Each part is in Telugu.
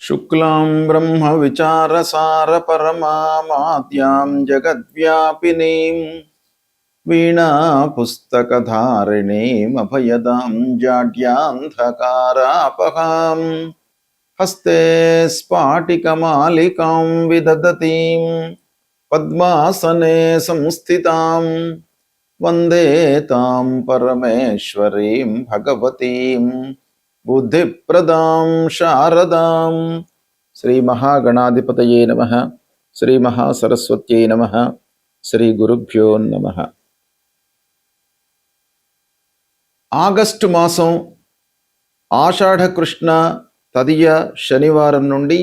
शुक्लां ब्रह्मविचारसारपरमामाद्यां जगद्व्यापिनीं वीणापुस्तकधारिणीमभयदां जाड्यान्धकारापहां हस्ते स्फाटिकमालिकां विदधतीं पद्मासने संस्थितां वन्दे तां परमेश्वरीं भगवतीं बुद्धिप्रदां शारदां। श्री महागणाधिपतये नमः। श्री महासरस्वत्यै नमः। श्री गुरुभ्यो नमः। ఆగస్టు మాసం ఆషాఢ కృష్ణ తదియ శనివారం నుండి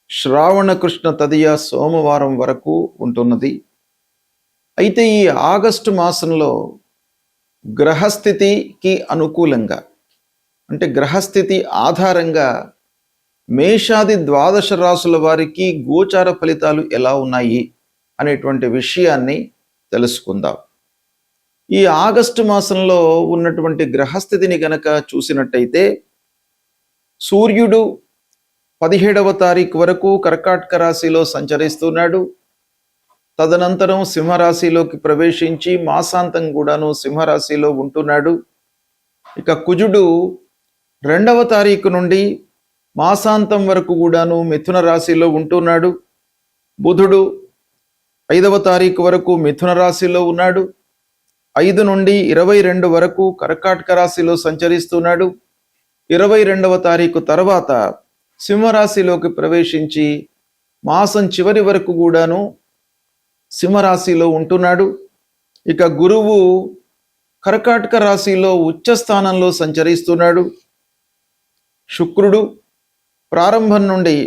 శ్రావణ కృష్ణ తదియ సోమవారం వరకు ఉంటున్నది. అయితే ఈ ఆగస్టు మాసంలో గ్రహస్థితికి అనుకూలంగా అంటే గ్రహస్థితి ఆధారంగా మేషాది ద్వాదశ రాశుల వారికి గోచార ఫలితాలు ఎలా ఉన్నాయి అనేటువంటి విషయాన్ని తెలుసుకుందాం. ఈ ఆగస్టు మాసంలో ఉన్నటువంటి గ్రహస్థితిని గనక చూసినట్టయితే సూర్యుడు 17వ తారీఖు వరకు కర్కాటక రాశిలో సంచరిస్తున్నాడు. తదనంతరం సింహరాశిలోకి ప్రవేశించి మాసాంతం కూడాను సింహరాశిలో ఉంటున్నాడు. ఇక కుజుడు 2వ తారీఖు నుండి మాసాంతం వరకు కూడాను మిథున రాశిలో ఉంటున్నాడు. బుధుడు 5వ తారీఖు వరకు మిథున రాశిలో ఉన్నాడు. 5 నుండి 22 వరకు కర్కాటక రాశిలో సంచరిస్తున్నాడు. 22వ తారీఖు తర్వాత సింహరాశిలోకి ప్రవేశించి మాసం చివరి వరకు కూడాను సింహరాశిలో ఉంటున్నాడు. ఇక గురువు కర్కాటక రాశిలో ఉచ్చ స్థానంలో సంచరిస్తున్నాడు. శుక్రుడు ప్రారంభం నుండి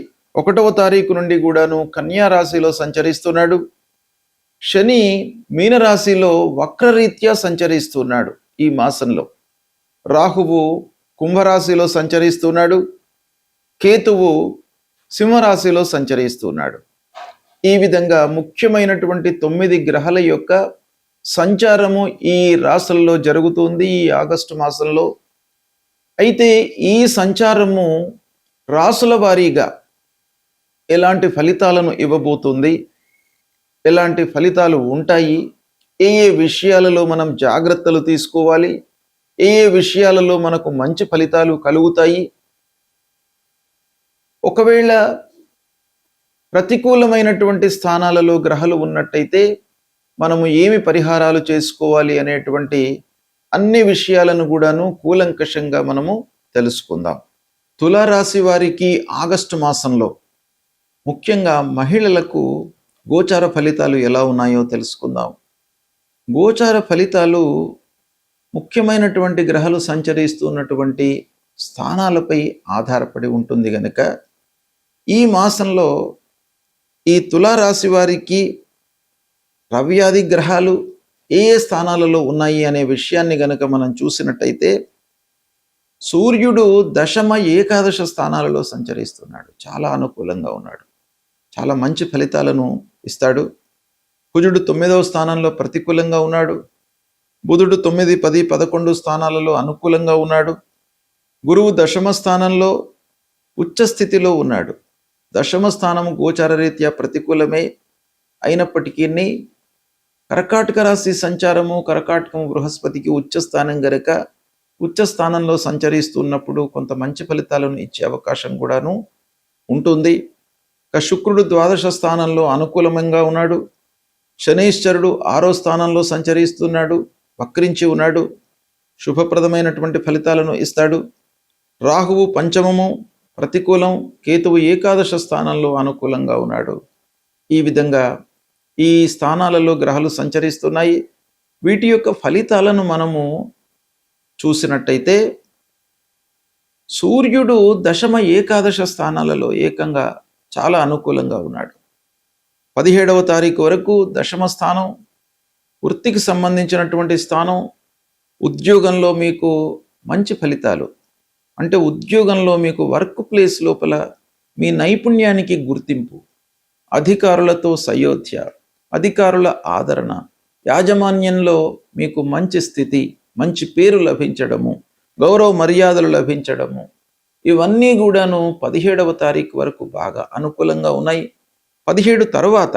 1వ తారీఖు నుండి కూడాను కన్యా రాశిలో సంచరిస్తున్నాడు. శని మీనరాశిలో వక్రరీత్యా సంచరిస్తున్నాడు ఈ మాసంలో. రాహువు కుంభరాశిలో సంచరిస్తున్నాడు. కేతువు సింహరాశిలో సంచరిస్తున్నాడు. ఈ విధంగా ముఖ్యమైనటువంటి 9 గ్రహాల యొక్క సంచారము ఈ రాశుల్లో జరుగుతుంది ఈ ఆగస్టు మాసంలో. అయితే ఈ సంచారము రాశుల వారీగా ఎలాంటి ఫలితాలను ఇవ్వబోతుంది, ఎలాంటి ఫలితాలు ఉంటాయి, ఏ ఏ విషయాలలో మనం జాగ్రత్తలు తీసుకోవాలి, ఏ ఏ విషయాలలో మనకు మంచి ఫలితాలు కలుగుతాయి, ఒకవేళ ప్రతికూలమైనటువంటి స్థానాలలో గ్రహాలు ఉన్నట్టయితే మనము ఏమి పరిహారాలు చేసుకోవాలి అనేటువంటి అన్ని విషయాలను కూడాను కూలంకషంగా మనము తెలుసుకుందాం. తులారాశి వారికి ఆగస్టు మాసంలో ముఖ్యంగా మహిళలకు గోచార ఫలితాలు ఎలా ఉన్నాయో తెలుసుకుందాం. గోచార ఫలితాలు ముఖ్యమైనటువంటి గ్రహాలు సంచరిస్తున్నటువంటి స్థానాలపై ఆధారపడి ఉంటుంది గనుక ఈ మాసంలో ఈ తులారాశి వారికి రవ్యాది గ్రహాలు ఏ ఏ స్థానాలలో ఉన్నాయి అనే విషయాన్ని గనక మనం చూసినట్టయితే సూర్యుడు దశమ ఏకాదశ స్థానాలలో సంచరిస్తున్నాడు. చాలా అనుకూలంగా ఉన్నాడు. చాలా మంచి ఫలితాలను ఇస్తాడు. కుజుడు 9వ స్థానంలో ప్రతికూలంగా ఉన్నాడు. బుధుడు 9, 10, 11 స్థానాలలో అనుకూలంగా ఉన్నాడు. గురువు దశమ స్థానంలో ఉచ్చ స్థితిలో ఉన్నాడు. దశమ స్థానము గోచార రీత్యా ప్రతికూలమే అయినప్పటికీ కర్కాటక రాశి సంచారము, కర్కాటకము బృహస్పతికి ఉచ్చ స్థానం గనక ఉచ్చ స్థానంలో సంచరిస్తున్నప్పుడు కొంత మంచి ఫలితాలను ఇచ్చే అవకాశం కూడాను ఉంటుంది. శుక్రుడు ద్వాదశ స్థానంలో అనుకూలంగా ఉన్నాడు. శనైశ్వరుడు 6వ స్థానంలో సంచరిస్తున్నాడు, వక్రించి ఉన్నాడు. శుభప్రదమైనటువంటి ఫలితాలను ఇస్తాడు. రాహువు పంచమము ప్రతికూలం, కేతువు ఏకాదశ స్థానంలో అనుకూలంగా ఉన్నాడు. ఈ విధంగా ఈ స్థానాలలో గ్రహాలు సంచరిస్తున్నాయి. వీటి యొక్క ఫలితాలను మనము చూసినట్టయితే సూర్యుడు దశమ ఏకాదశ స్థానాలలో ఏకంగా చాలా అనుకూలంగా ఉన్నాడు. 17వ తారీఖు వరకు దశమ స్థానం వృత్తికి సంబంధించినటువంటి స్థానం. ఉద్యోగంలో మీకు మంచి ఫలితాలు అంటే ఉద్యోగంలో మీకు వర్క్ ప్లేస్ లోపల మీ నైపుణ్యానికి గుర్తింపు, అధికారులతో సయోధ్య, అధికారుల ఆదరణ, యాజమాన్యంలో మీకు మంచి స్థితి, మంచి పేరు లభించడము, గౌరవ మర్యాదలు లభించడము, ఇవన్నీ కూడాను 17వ తారీఖు వరకు బాగా అనుకూలంగా ఉన్నాయి. 17 తర్వాత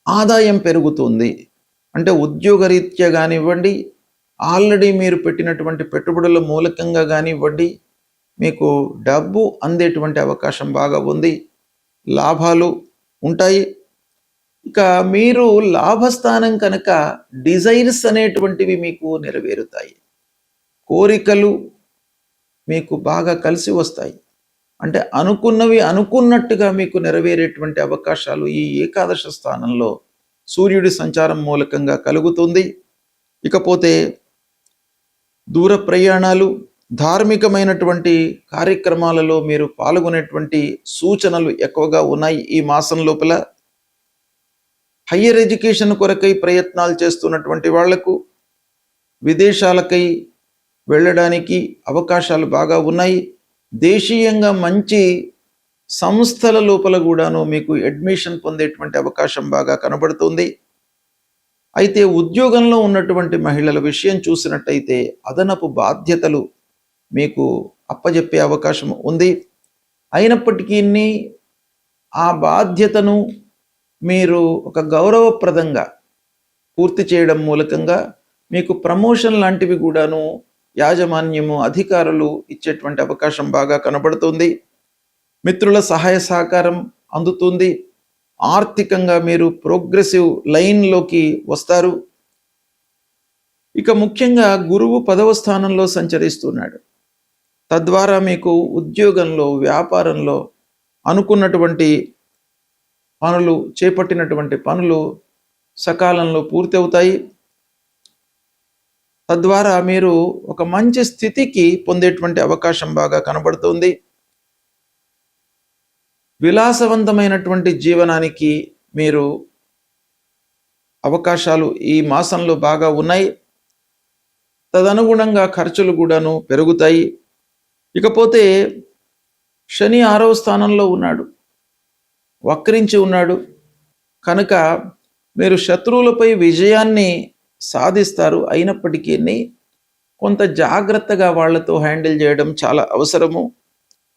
ఆదాయం పెరుగుతుంది. అంటే ఉద్యోగరీత్యా కానివ్వండి, ఆల్రెడీ మీరు పెట్టినటువంటి పెట్టుబడుల మూలకంగా కానివ్వండి, మీకు డబ్బు అందేటువంటి అవకాశం బాగా ఉంది. లాభాలు ఉంటాయి. ఇక మీరు లాభస్థానం కనుక డిజైర్స్ అనేటువంటివి మీకు నెరవేరుతాయి. కోరికలు మీకు బాగా కలిసి వస్తాయి. అంటే అనుకున్నవి అనుకున్నట్టుగా మీకు నెరవేరేటువంటి అవకాశాలు ఈ ఏకాదశ స్థానంలో సూర్యుడి సంచారం మూలకంగా కలుగుతుంది. ఇకపోతే దూర ప్రయాణాలు, ధార్మికమైనటువంటి కార్యక్రమాలలో మీరు పాల్గొనేటువంటి సూచనలు ఎక్కువగా ఉన్నాయి ఈ మాసం లోపల. హయ్యర్ ఎడ్యుకేషన్ కొరకై ప్రయత్నాలు చేస్తున్నటువంటి వాళ్లకు విదేశాలకై వెళ్ళడానికి అవకాశాలు బాగా ఉన్నాయి. దేశీయంగా మంచి సంస్థల లోపల కూడాను మీకు అడ్మిషన్ పొందేటువంటి అవకాశం బాగా కనబడుతుంది. అయితే ఉద్యోగంలో ఉన్నటువంటి మహిళల విషయం చూసినట్టయితే అదనపు బాధ్యతలు మీకు అప్పజెప్పే అవకాశం ఉంది. అయినప్పటికీ ఆ బాధ్యతను మీరు ఒక గౌరవప్రదంగా పూర్తి చేయడం మూలకంగా మీకు ప్రమోషన్ లాంటివి కూడాను యాజమాన్యము, అధికారులు ఇచ్చేటువంటి అవకాశం బాగా కనబడుతుంది. మిత్రుల సహాయ సహకారం అందుతుంది. ఆర్థికంగా మీరు ప్రోగ్రెసివ్ లైన్లోకి వస్తారు. ఇక ముఖ్యంగా గురువు 10వ స్థానంలో సంచరిస్తున్నాడు. తద్వారా మీకు ఉద్యోగంలో, వ్యాపారంలో అనుకున్నటువంటి పనులు, చేపట్టినటువంటి పనులు సకాలంలో పూర్తి అవుతాయి. తద్వారా మీరు ఒక మంచి స్థితికి పొందేటువంటి అవకాశం బాగా కనబడుతుంది. విలాసవంతమైనటువంటి జీవనానికి మీరు అవకాశాలు ఈ మాసంలో బాగా ఉన్నాయి. తదనుగుణంగా ఖర్చులు కూడాను పెరుగుతాయి. ఇకపోతే శని 6వ స్థానంలో ఉన్నాడు, వక్రించి ఉన్నాడు కనుక మీరు శత్రువులపై విజయాన్ని సాధిస్తారు. అయినప్పటికీ కొంత జాగ్రత్తగా వాళ్లతో హ్యాండిల్ చేయడం చాలా అవసరము.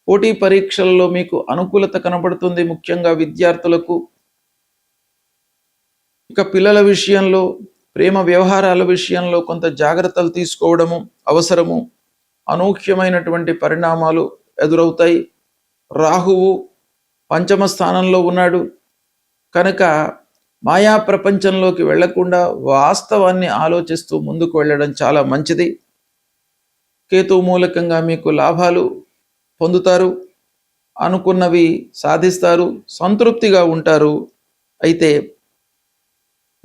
పోటీ పరీక్షలలో మీకు అనుకూలత కనబడుతుంది, ముఖ్యంగా విద్యార్థులకు. ఇక పిల్లల విషయంలో, ప్రేమ వ్యవహారాల విషయంలో కొంత జాగ్రత్తలు తీసుకోవడము అవసరము. అనూహ్యమైనటువంటి పరిణామాలు ఎదురవుతాయి. రాహువు 5వ స్థానంలో ఉన్నాడు కనుక మాయా ప్రపంచంలోకి వెళ్లకుండా వాస్తవాన్ని ఆలోచిస్తూ ముందుకు వెళ్ళడం చాలా మంచిది. కేతు మూలకంగా మీకు లాభాలు పొందుతారు, అనుకున్నవి సాధిస్తారు, సంతృప్తిగా ఉంటారు. అయితే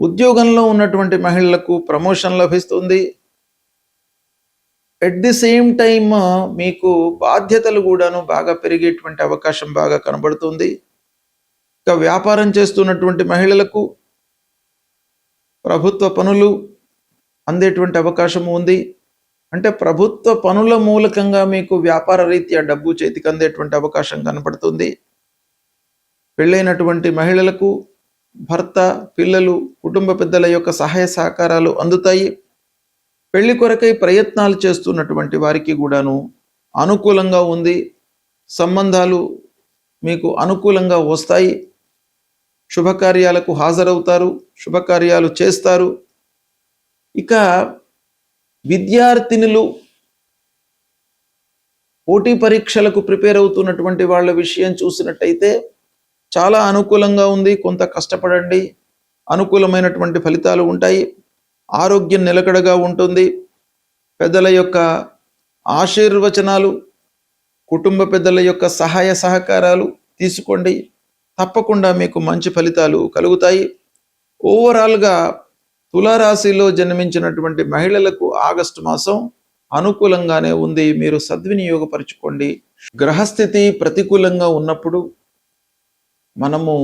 ఉద్యోగంలో ఉన్నటువంటి మహిళలకు ప్రమోషన్ లభిస్తుంది. ఎట్ ది సేమ్ టైమ్ మీకు బాధ్యతలు కూడాను బాగా పెరిగేటువంటి అవకాశం బాగా కనబడుతుంది. ఇక వ్యాపారం చేస్తున్నటువంటి మహిళలకు ప్రభుత్వ పనులు అందేటువంటి అవకాశం ఉంది. అంటే ప్రభుత్వ పనుల మూలకంగా మీకు వ్యాపార రీత్యా డబ్బు చేతికి అందేటువంటి అవకాశం కనపడుతుంది. పెళ్ళైనటువంటి మహిళలకు భర్త, పిల్లలు, కుటుంబ పెద్దల యొక్క సహాయ సహకారాలు అందుతాయి. పెళ్లి కొరకై ప్రయత్నాలు చేస్తున్నటువంటి వారికి కూడాను అనుకూలంగా ఉంది. సంబంధాలు మీకు అనుకూలంగా వస్తాయి. శుభకార్యాలకు హాజరవుతారు, శుభకార్యాలు చేస్తారు. ఇక విద్యార్థినులు పోటీ పరీక్షలకు ప్రిపేర్ అవుతున్నటువంటి వాళ్ళ విషయం చూసినట్టయితే చాలా అనుకూలంగా ఉంది. కొంత కష్టపడండి, అనుకూలమైనటువంటి ఫలితాలు ఉంటాయి. ఆరోగ్యం నిలకడగా ఉంటుంది. పెద్దల యొక్క ఆశీర్వచనాలు, కుటుంబ పెద్దల యొక్క సహాయ సహకారాలు తీసుకోండి. తప్పకుండా మీకు మంచి ఫలితాలు కలుగుతాయి. ఓవరాల్గా తులారాశిలో జన్మించినటువంటి మహిళలకు ఆగస్టు మాసం అనుకూలంగానే ఉంది. మీరు సద్వినియోగపరచుకోండి. గ్రహస్థితి ప్రతికూలంగా ఉన్నప్పుడు మనము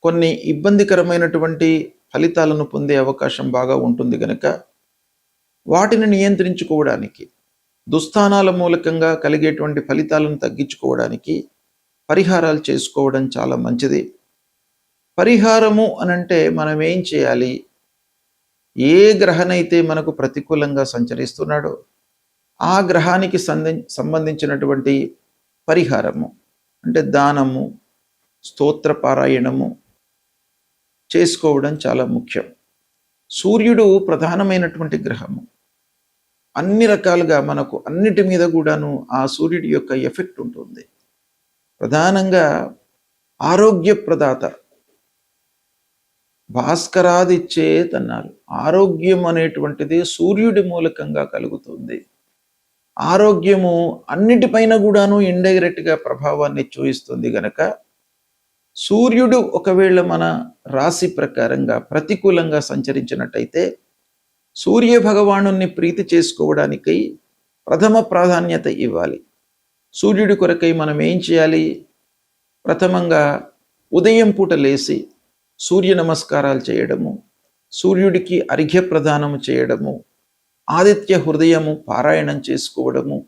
కొన్ని ఇబ్బందికరమైనటువంటి ఫలితాలను పొందే అవకాశం బాగా ఉంటుంది కనుక వాటిని నియంత్రించుకోవడానికి, దుస్థానాల మూలకంగా కలిగేటువంటి ఫలితాలను తగ్గించుకోవడానికి పరిహారాలు చేసుకోవడం చాలా మంచిది. పరిహారము అనంటే మనం ఏం చేయాలి? ఏ గ్రహనైతే మనకు ప్రతికూలంగా సంచరిస్తున్నాడో ఆ గ్రహానికి సంబంధించినటువంటి పరిహారము అంటే దానము, స్తోత్ర పారాయణము చేసుకోవడం చాలా ముఖ్యం. సూర్యుడు ప్రధానమైనటువంటి గ్రహము. అన్ని రకాలుగా మనకు అన్నిటి మీద కూడాను ఆ సూర్యుడి యొక్క ఎఫెక్ట్ ఉంటుంది. ప్రధానంగా ఆరోగ్య ప్రదాత, భాస్కరాదిచ్చేత్ అన్నారు. ఆరోగ్యం అనేటువంటిది సూర్యుడి మూలకంగా కలుగుతుంది. ఆరోగ్యము అన్నిటిపైన కూడాను ఇండైరెక్ట్గా ప్రభావాన్ని చూయిస్తుంది గనక సూర్యుడు ఒకవేళ మన రాశి ప్రకారంగా ప్రతికూలంగా సంచరించినట్టయితే సూర్య భగవానుని ప్రీతి చేసుకోవడానికి ప్రథమ ప్రాధాన్యత ఇవ్వాలి. సూర్యుడి కొరకై మనం ఏం చేయాలి? ప్రథమంగా ఉదయం పూట లేచి సూర్య నమస్కారాలు చేయడము, సూర్యుడికి అర్ఘ్య ప్రదానము చేయడము, ఆదిత్య హృదయము పారాయణం చేసుకోవడము,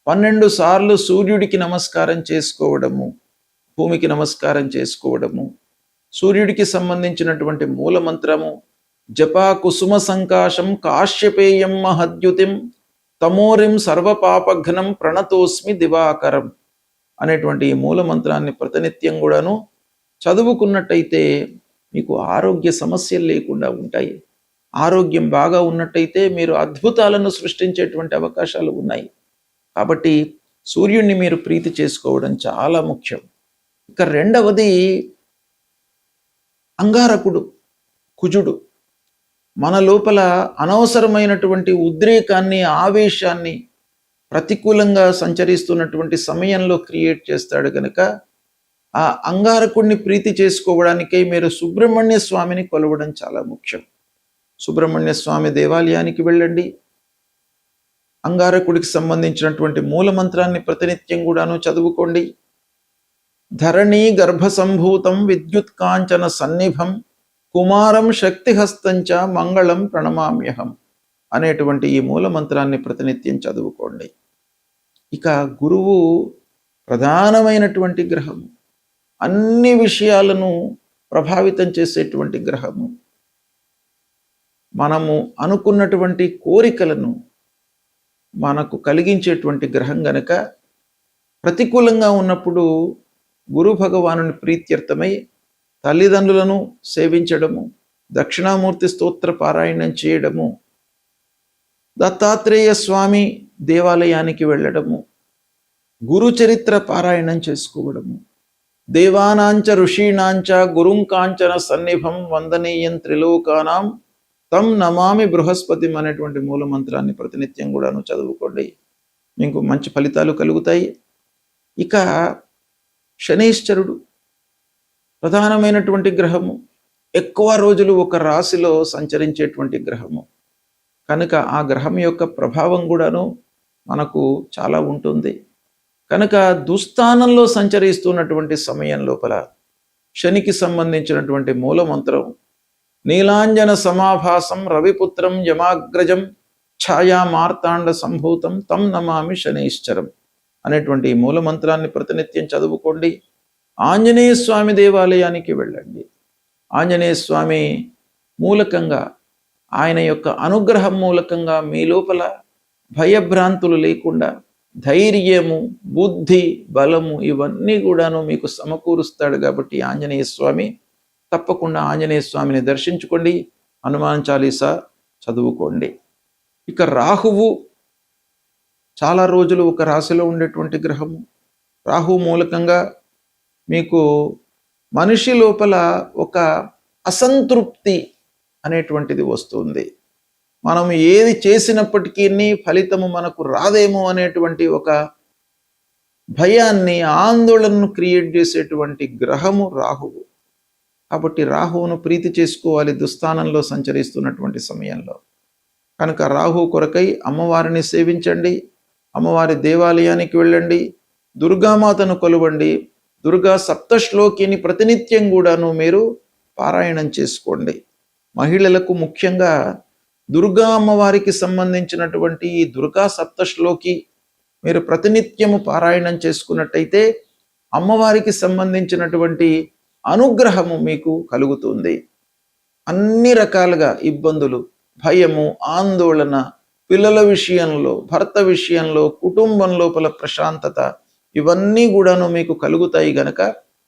12 సార్లు సూర్యుడికి నమస్కారం చేసుకోవడము, భూమికి నమస్కారం చేసుకోవడము, సూర్యుడికి సంబంధించినటువంటి మూలమంత్రము జపా కుసుమ సంకాశం కాశ్యపేయం మహద్యుతిం తమోరిం సర్వపాపఘ్నం ప్రణతోస్మి దివాకరం అనేటువంటి ఈ మూలమంత్రాన్ని ప్రతినిత్యం కూడాను చదువుకున్నట్టయితే మీకు ఆరోగ్య సమస్యలు లేకుండా ఉంటాయి. ఆరోగ్యం బాగా ఉన్నట్టయితే మీరు అద్భుతాలను సృష్టించేటువంటి అవకాశాలు ఉన్నాయి. కాబట్టి సూర్యుడిని మీరు ప్రీతి చేసుకోవడం చాలా ముఖ్యం. ఇక రెండవది అంగారకుడు, కుజుడు. మన లోపల అనవసరమైనటువంటి ఉద్రేకాన్ని, ఆవేశాన్ని ప్రతికూలంగా సంచరిస్తున్నటువంటి సమయంలో క్రియేట్ చేస్తాడు కనుక ఆ అంగారకుడిని ప్రీతి చేసుకోవడానికై మీరు సుబ్రహ్మణ్య స్వామిని కొలవడం చాలా ముఖ్యం. సుబ్రహ్మణ్య స్వామి దేవాలయానికి వెళ్ళండి. అంగారకుడికి సంబంధించినటువంటి మూలమంత్రాన్ని ప్రతినిత్యం కూడాను చదువుకోండి. ధరణీ గర్భ సంభూతం విద్యుత్ కాంచన సన్నిభం కుమారం శక్తిహస్తంచ మంగళం ప్రణమామ్యహం అనేటువంటి ఈ మూలమంత్రాన్ని ప్రతినిత్యం చదువుకోండి. ఇక గురువు ప్రధానమైనటువంటి గ్రహము, అన్ని విషయాలను ప్రభావితం చేసేటువంటి గ్రహము. మనము అనుకున్నటువంటి కోరికలను మనకు కలిగించేటువంటి గ్రహం గనక ప్రతికూలంగా ఉన్నప్పుడు గురు భగవానుని ప్రీత్యర్థమై తల్లిదండ్రులను సేవించడము, దక్షిణామూర్తి స్తోత్ర పారాయణం చేయడము, దత్తాత్రేయ స్వామి దేవాలయానికి వెళ్ళడము, గురు చరిత్ర పారాయణం చేసుకోవడము, దేవానాంచ ఋషీణాంచ గురుం కాంచన సన్నిభం వందనీయం త్రిలోకానాం తం నమామి బృహస్పతి అనేటువంటి మూలమంత్రాన్ని ప్రతినిత్యం కూడాను చదువుకోండి. మీకు మంచి ఫలితాలు కలుగుతాయి. ఇక శనీశ్వరుడు ప్రధానమైనటువంటి గ్రహము, ఎక్కువ రోజులు ఒక రాశిలో సంచరించేటువంటి గ్రహము కనుక ఆ గ్రహం యొక్క ప్రభావం కూడాను మనకు చాలా ఉంటుంది. కనుక దుస్థానంలో సంచరిస్తున్నటువంటి సమయం లోపల శనికి సంబంధించినటువంటి మూలమంత్రం నీలాంజన సమాభాసం రవిపుత్రం యమాగ్రజం ఛాయా మార్తాండ సంభూతం తం నమామి శనైశ్చరం అనేటువంటి మూలమంత్రాన్ని ప్రతినిత్యం చదువుకోండి. ఆంజనేయ స్వామి దేవాలయానికి వెళ్ళండి. ఆంజనేయ స్వామి మూలకంగా, ఆయన యొక్క అనుగ్రహం మూలకంగా మీ లోపల భయభ్రాంతులు లేకుండా ధైర్యము, బుద్ధి, బలము ఇవన్నీ కూడాను మీకు సమకూరుస్తాడు. కాబట్టి ఆంజనేయ స్వామి తప్పకుండా ఆంజనేయ స్వామిని దర్శించుకోండి. హనుమాన్ చాలీసా చదువుకోండి. ఇక రాహువు చాలా రోజులు ఒక రాశిలో ఉండేటువంటి గ్రహము. రాహువు మూలకంగా మీకు మనిషి లోపల ఒక అసంతృప్తి అనేటువంటిది వస్తుంది. మనం ఏది చేసినప్పటికీ ఫలితము మనకు రాదేమో అనేటువంటి ఒక భయాన్ని, ఆందోళనను క్రియేట్ చేసేటువంటి గ్రహము రాహువు. కాబట్టి రాహువును ప్రీతి చేసుకోవాలి దుస్థానంలో సంచరిస్తున్నటువంటి సమయంలో. కనుక రాహువు కొరకై అమ్మవారిని సేవించండి, అమ్మవారి దేవాలయానికి వెళ్ళండి, దుర్గామాతను కొలవండి, దుర్గా సప్తశ్లోకిని ప్రతినిత్యం కూడాను మీరు పారాయణం చేసుకోండి. మహిళలకు ముఖ్యంగా దుర్గా అమ్మవారికి సంబంధించినటువంటి ఈ దుర్గా సప్తశ్లోకి మీరు ప్రతినిత్యము పారాయణం చేసుకున్నట్టయితే అమ్మవారికి సంబంధించినటువంటి అనుగ్రహము మీకు కలుగుతుంది. అన్ని రకాలుగా ఇబ్బందులు, భయము, ఆందోళన పిల్లల విషయంలో, భర్త విషయంలో, కుటుంబం లోపల ప్రశాంతత, ఇవన్నీ కూడాను మీకు కలుగుతాయి గనక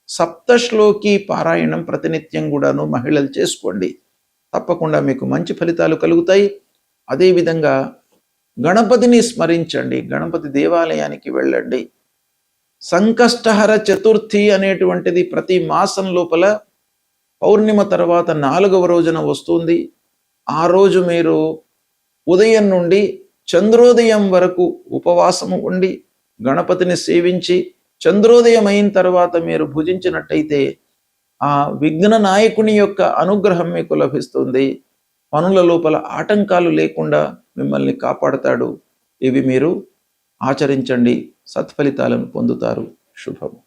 సప్తశ్లోకి పారాయణం ప్రతినిత్యం కూడాను మహిళలు చేసుకోండి. తప్పకుండా మీకు మంచి ఫలితాలు కలుగుతాయి. అదేవిధంగా గణపతిని స్మరించండి, గణపతి దేవాలయానికి వెళ్ళండి. సంకష్టహర చతుర్థి అనేటువంటిది ప్రతి మాసం లోపల పౌర్ణిమ తర్వాత 4వ రోజున వస్తుంది. ఆ రోజు మీరు ఉదయం నుండి చంద్రోదయం వరకు ఉపవాసము ఉండి గణపతిని సేవించి చంద్రోదయం అయిన తర్వాత మీరు భుజించినట్టయితే ఆ విఘ్న నాయకుని యొక్క అనుగ్రహం మీకు లభిస్తుంది. పనుల లోపల ఆటంకాలు లేకుండా మిమ్మల్ని కాపాడతాడు. ఇవి మీరు ఆచరించండి, సత్ఫలితాలను పొందుతారు. శుభము.